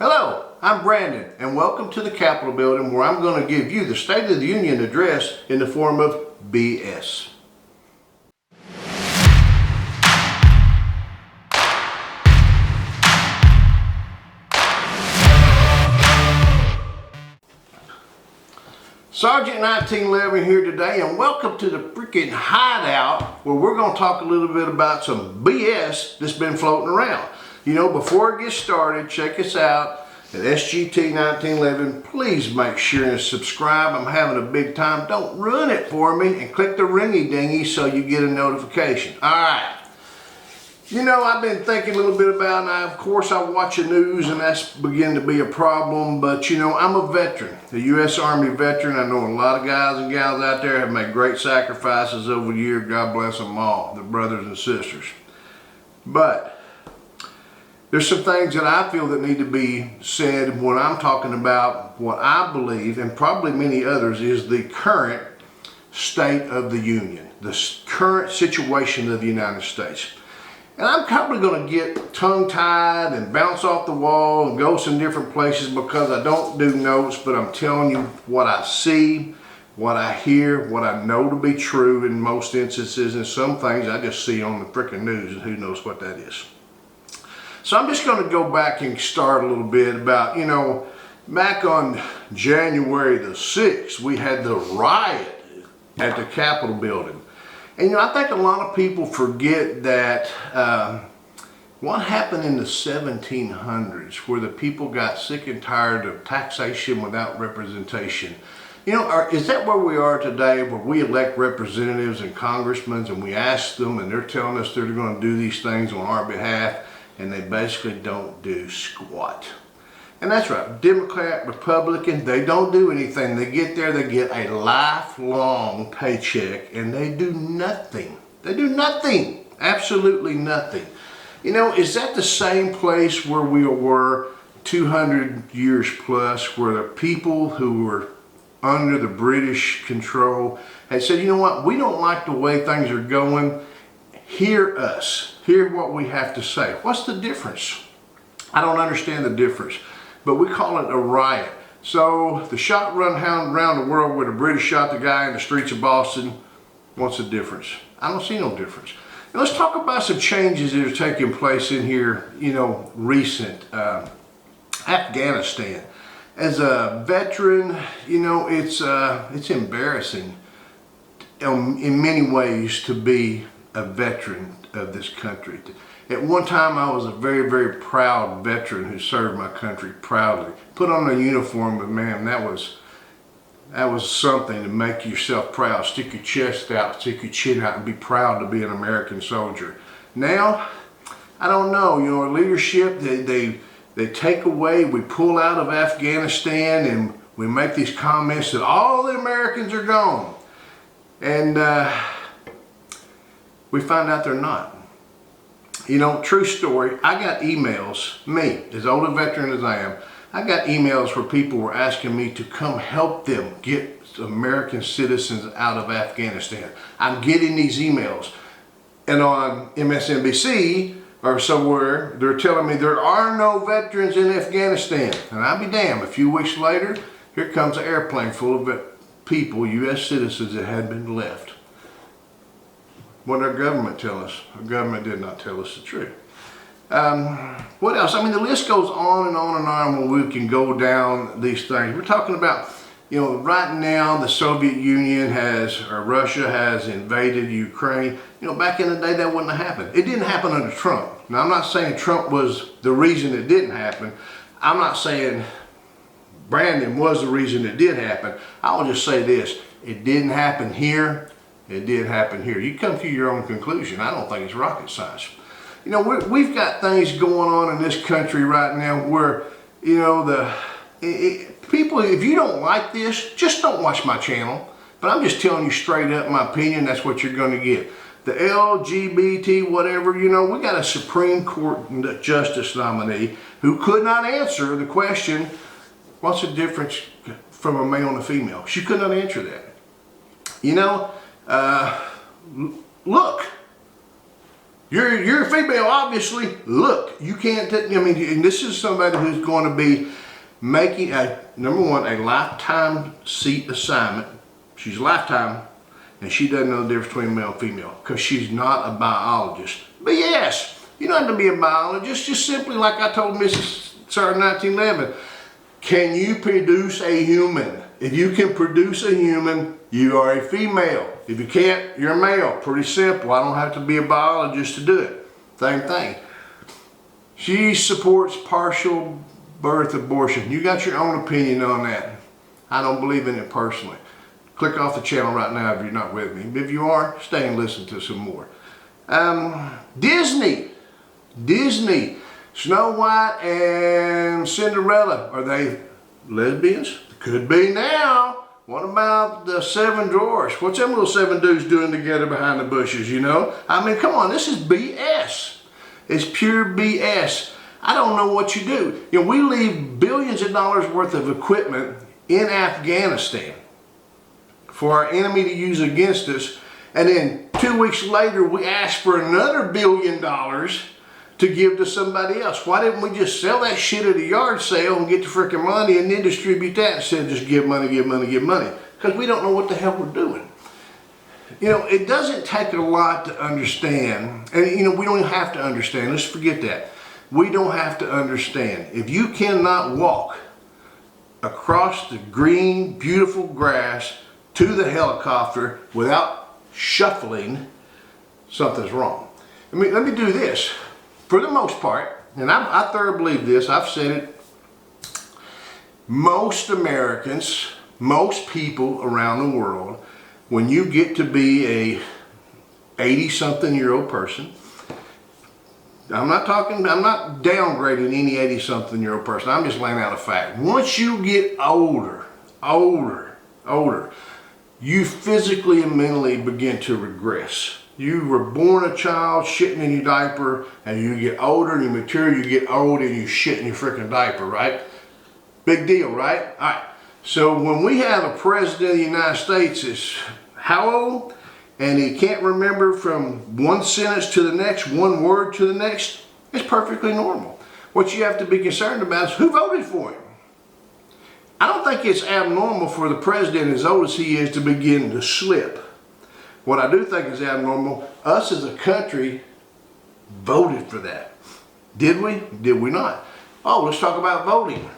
Hello, I'm Brandon, and welcome to the Capitol building, where I'm going to give you the State of the Union address in the form of BS. Sergeant 1911 here today, and welcome to the freaking hideout, where we're going to talk a little bit about some BS that's been floating around. You know, before it gets started, check us out at SGT1911. Please make sure and subscribe. I'm having a big time. Don't ruin it for me, and click the ringy dingy so you get a notification. All right. You know, I've been thinking a little bit about, and of course I watch the news, and that's beginning to be a problem, but you know, I'm a veteran, a U.S. Army veteran. I know a lot of guys and gals out there have made great sacrifices over the years. God bless them all, their brothers and sisters. But there's some things that I feel that need to be said when I'm talking about what I believe, and probably many others, is the current state of the Union, the current situation of the United States. And I'm probably going to get tongue-tied and bounce off the wall and go some different places because I don't do notes, but I'm telling you what I see, what I hear, what I know to be true in most instances, and some things I just see on the freaking news, and who knows what that is. So I'm just going to go back and start a little bit about, you know, back on January the 6th, we had the riot at the Capitol building. And you know, I think a lot of people forget that what happened in the 1700s, where the people got sick and tired of taxation without representation. You know, is that where we are today, where we elect representatives and congressmen, and we ask them, and they're telling us they're going to do these things on our behalf, and they basically don't do squat. And that's right, Democrat, Republican, they don't do anything. They get there, they get a lifelong paycheck, and they do nothing. They do nothing, absolutely nothing. You know, is that the same place where we were 200 years plus, where the people who were under the British control had said, you know what, we don't like the way things are going, hear us, hear what we have to say. What's the difference? I don't understand the difference. But we call it a riot. So the shot run around the world where the British shot the guy in the streets of Boston, what's the difference? I don't see no difference. Now let's talk about some changes that are taking place in here, you know, recent. Afghanistan. As a veteran, you know, it's embarrassing in many ways to be a veteran of this country. At one time, I was a very, very proud veteran who served my country proudly. Put on a uniform, but man, that was something to make yourself proud. Stick your chest out, stick your chin out, and be proud to be an American soldier. Now, I don't know. You know, our leadership, they take away. We pull out of Afghanistan, and we make these comments that all the Americans are gone, and we find out they're not. You know, true story, I got emails, me, as old a veteran as I am, I got emails where people were asking me to come help them get American citizens out of Afghanistan. I'm getting these emails. And on MSNBC or somewhere, they're telling me there are no veterans in Afghanistan. And I'll be damned, a few weeks later, here comes an airplane full of people, U.S. citizens that had been left. What did our government tell us? Our government did not tell us the truth. What else? I mean, the list goes on and on and on when we can go down these things. We're talking about, you know, right now the Soviet Union or Russia has invaded Ukraine. You know, back in the day that wouldn't have happened. It didn't happen under Trump. Now, I'm not saying Trump was the reason it didn't happen. I'm not saying Brandon was the reason it did happen. I will just say this, it didn't happen here. It did happen here. You come to your own conclusion. I don't think it's rocket science. You know, we've got things going on in this country right now where, you know, people, if you don't like this, just don't watch my channel. But I'm just telling you straight up my opinion, that's what you're going to get. The LGBT, whatever, you know, we got a Supreme Court Justice nominee who could not answer the question, what's the difference from a male and a female? She could not answer that. You know, look, You're a female, obviously. Look, you can't, I mean, and this is somebody who's going to be making number one, a lifetime seat assignment. She's a lifetime, and she doesn't know the difference between male and female because she's not a biologist. But yes, you don't have to be a biologist, just simply like I told Mrs. Sarge 1911, can you produce a human? If you can produce a human, you are a female. If you can't, you're a male. Pretty simple. I don't have to be a biologist to do it. Same thing. She supports partial birth abortion. You got your own opinion on that. I don't believe in it personally. Click off the channel right now if you're not with me. If you are, stay and listen to some more. Disney. Snow White and Cinderella. Are they lesbians? Could be now. What about the 7 drawers? What's them little 7 dudes doing together behind the bushes, you know? I mean, come on, this is BS. It's pure BS. I don't know what you do. You know, we leave billions of dollars worth of equipment in Afghanistan for our enemy to use against us, and then 2 weeks later we ask for another $1 billion to give to somebody else. Why didn't we just sell that shit at a yard sale and get the freaking money and then distribute that instead of just give money? Because we don't know what the hell we're doing. You know, it doesn't take a lot to understand, and you know, we don't have to understand. Let's forget that. We don't have to understand. If you cannot walk across the green, beautiful grass to the helicopter without shuffling, something's wrong. Let me do this. For the most part, and I thoroughly believe this, I've said it, most Americans, most people around the world, when you get to be a 80-something-year-old person, I'm not downgrading any 80-something-year-old person, I'm just laying out a fact. Once you get older, you physically and mentally begin to regress. You were born a child, shitting in your diaper, and you get older and you mature, you get old and you shit in your freaking diaper, right? Big deal, right? All right. So when we have a president of the United States that's how old? And he can't remember from one sentence to the next, one word to the next, it's perfectly normal. What you have to be concerned about is who voted for him. I don't think it's abnormal for the president as old as he is to begin to slip. What I do think is abnormal, us as a country voted for that. Did we? Did we not? Oh, let's talk about voting.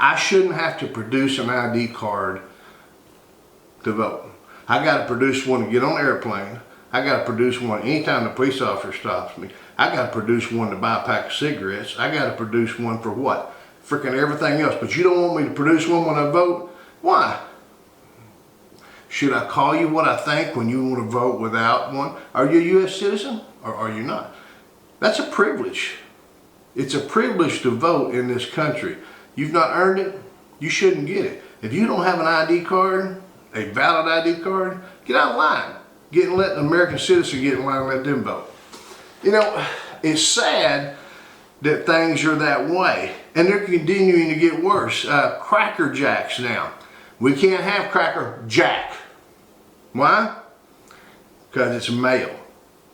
I shouldn't have to produce an ID card to vote. I got to produce one to get on an airplane. I got to produce one anytime the police officer stops me. I got to produce one to buy a pack of cigarettes. I got to produce one for what? Freaking everything else. But you don't want me to produce one when I vote? Why? Should I call you what I think when you want to vote without one? Are you a U.S. citizen or are you not? That's a privilege. It's a privilege to vote in this country. You've not earned it, you shouldn't get it. If you don't have an ID card, a valid ID card, get out of line. Let an American citizen get in line and let them vote. You know, it's sad that things are that way, and they're continuing to get worse. Cracker Jacks now. We can't have Cracker Jack. Why? Because it's a male.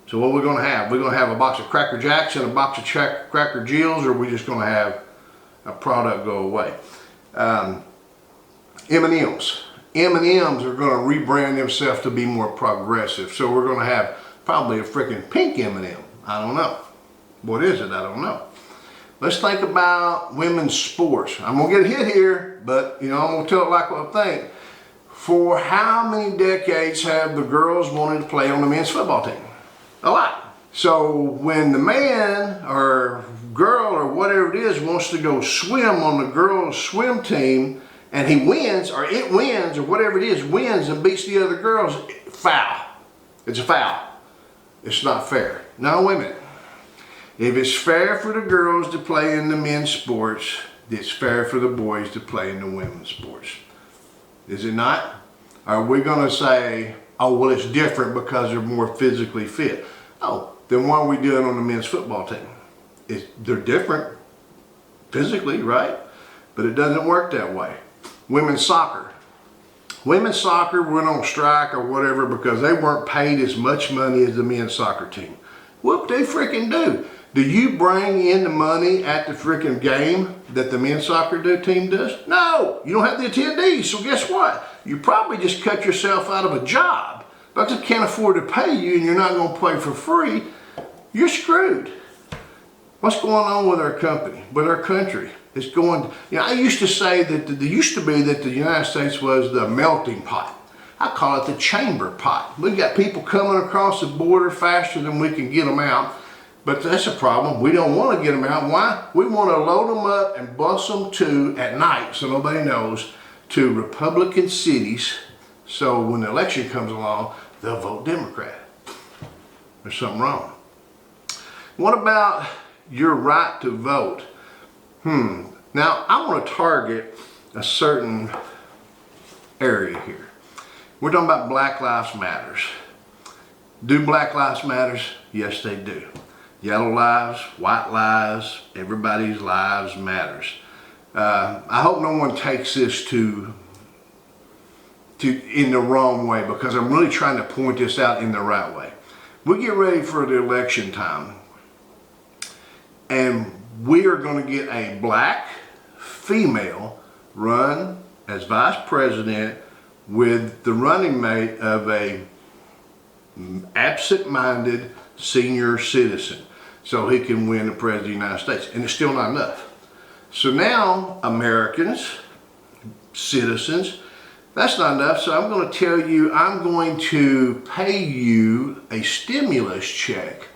So what are we going to have? We're going to have a box of Cracker Jacks and a box of Cracker Jills, or are we just going to have a product go away? M&M's. M&M's are going to rebrand themselves to be more progressive. So we're going to have probably a freaking pink M&M. I don't know. What is it? I don't know. Let's think about women's sports. I'm going to get hit here, but you know, I'm going to tell it like what I think. For how many decades have the girls wanted to play on the men's football team? A lot. So when the man or girl or whatever it is wants to go swim on the girls' swim team and he wins, or it wins, or whatever it is, wins and beats the other girls, foul. It's a foul. It's not fair. Now wait a minute. If it's fair for the girls to play in the men's sports, it's fair for the boys to play in the women's sports. Is it not? Are we going to say, oh, well, it's different because they're more physically fit? Oh, then why are we doing it on the men's football team? They're different physically, right? But it doesn't work that way. Women's soccer. Women's soccer went on strike or whatever because they weren't paid as much money as the men's soccer team. Whoop they freaking do. Do you bring in the money at the freaking game that the men's soccer team does? No, you don't have the attendees. So guess what? You probably just cut yourself out of a job because they can't afford to pay you and you're not going to play for free. You're screwed. What's going on with our company, with our country? It's going, you know, I used to say that there used to be that the United States was the melting pot. I call it the chamber pot. We got people coming across the border faster than we can get them out. But that's a problem. We don't want to get them out. Why? We want to load them up and bus them to, at night, so nobody knows, to Republican cities. So when the election comes along, they'll vote Democrat. There's something wrong. What about your right to vote? Now, I want to target a certain area here. We're talking about Black Lives Matters. Do Black Lives Matters? Yes, they do. Yellow lives, white lives, everybody's lives matters. I hope no one takes this in the wrong way, because I'm really trying to point this out in the right way. We get ready for the election time, and we are going to get a black female run as vice president with the running mate of a absent-minded senior citizen, so he can win the president of the United States. And it's still not enough. So now, Americans, citizens, that's not enough. So I'm going to tell you, I'm going to pay you a stimulus check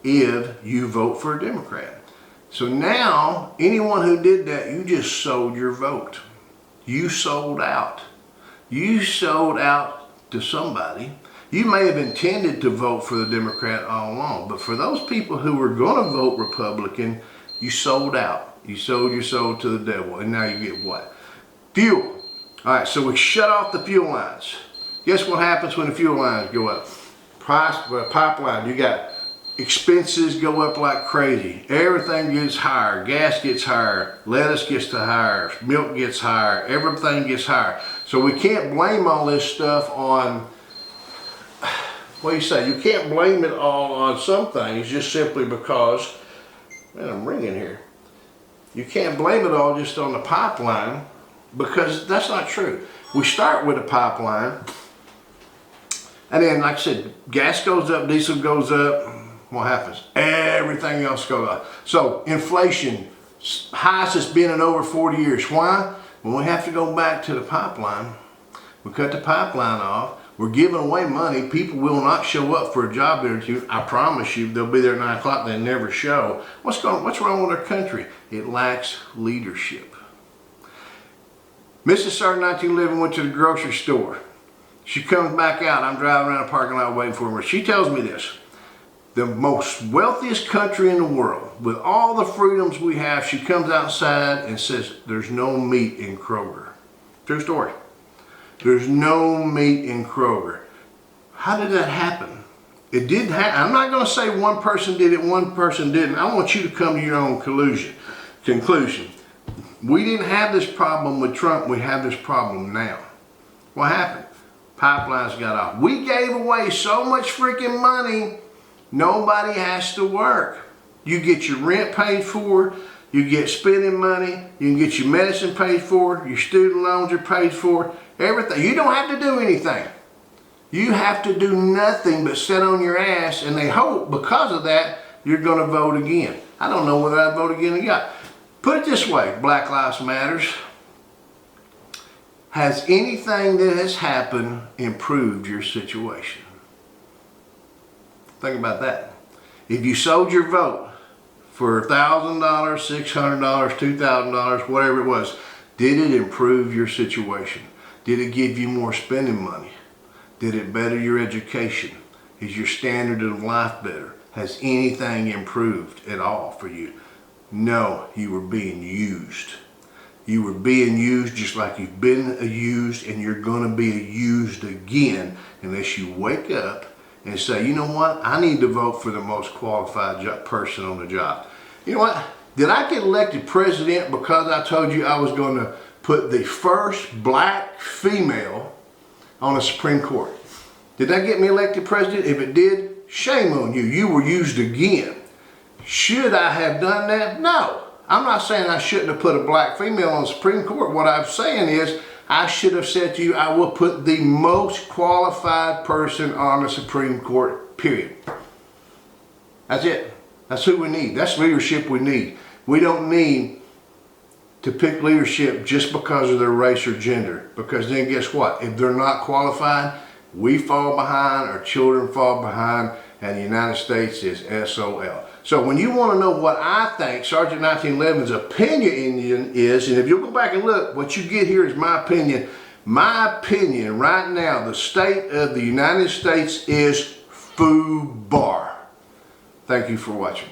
if you vote for a Democrat. So now, anyone who did that, you just sold your vote. You sold out. You sold out to somebody. You may have intended to vote for the Democrat all along, but for those people who were going to vote Republican, you sold out. You sold your soul to the devil, and now you get what? Fuel. All right, so we shut off the fuel lines. Guess what happens when the fuel lines go up? Pipeline, you got expenses go up like crazy. Everything gets higher. Gas gets higher. Lettuce gets higher. Milk gets higher. Everything gets higher. So we can't blame all this stuff on, what do you say? You can't blame it all on some things just simply because, man, I'm ringing here. You can't blame it all just on the pipeline, because that's not true. We start with a pipeline, and then, like I said, gas goes up, diesel goes up. What happens? Everything else goes up. So inflation, highest it's been in over 40 years. Why? When we have to go back to the pipeline, we cut the pipeline off. We're giving away money. People will not show up for a job interview. I promise you, they'll be there at 9 o'clock. They never show. What's wrong with our country? It lacks leadership. Mrs. Sarge 1911 went to the grocery store. She comes back out. I'm driving around the parking lot waiting for her. She tells me this. The most wealthiest country in the world, with all the freedoms we have, she comes outside and says, there's no meat in Kroger. True story. There's no meat in Kroger. How did that happen? It did happen. I'm not going to say one person did it, one person didn't. I want you to come to your own conclusion. We didn't have this problem with Trump. We have this problem now. What happened? Pipelines got off. We gave away so much freaking money, nobody has to work. You get your rent paid for, you get spending money, you can get your medicine paid for, your student loans are paid for, everything. You don't have to do anything. You have to do nothing but sit on your ass, and they hope because of that you're going to vote again. I don't know whether I'd vote again or not. Put it this way, Black Lives Matters. Has anything that has happened improved your situation? Think about that. If you sold your vote for $1,000, $600, $2,000, whatever it was, did it improve your situation? Did it give you more spending money? Did it better your education? Is your standard of life better? Has anything improved at all for you? No, you were being used. You were being used just like you've been used, and you're going to be used again unless you wake up and say, you know what? I need to vote for the most qualified person on the job. You know what? Did I get elected president because I told you I was going to put the first black female on the Supreme Court? Did that get me elected president? If it did, shame on you. You were used again. Should I have done that? No. I'm not saying I shouldn't have put a black female on the Supreme Court. What I'm saying is I should have said to you, I will put the most qualified person on the Supreme Court, period. That's it. That's who we need. That's leadership we need. We don't need to pick leadership just because of their race or gender. Because then guess what? If they're not qualified, we fall behind, our children fall behind, and the United States is SOL. So when you want to know what I think Sergeant 1911's opinion is, and if you'll go back and look, what you get here is my opinion. My opinion right now, the state of the United States is FUBAR. Thank you for watching.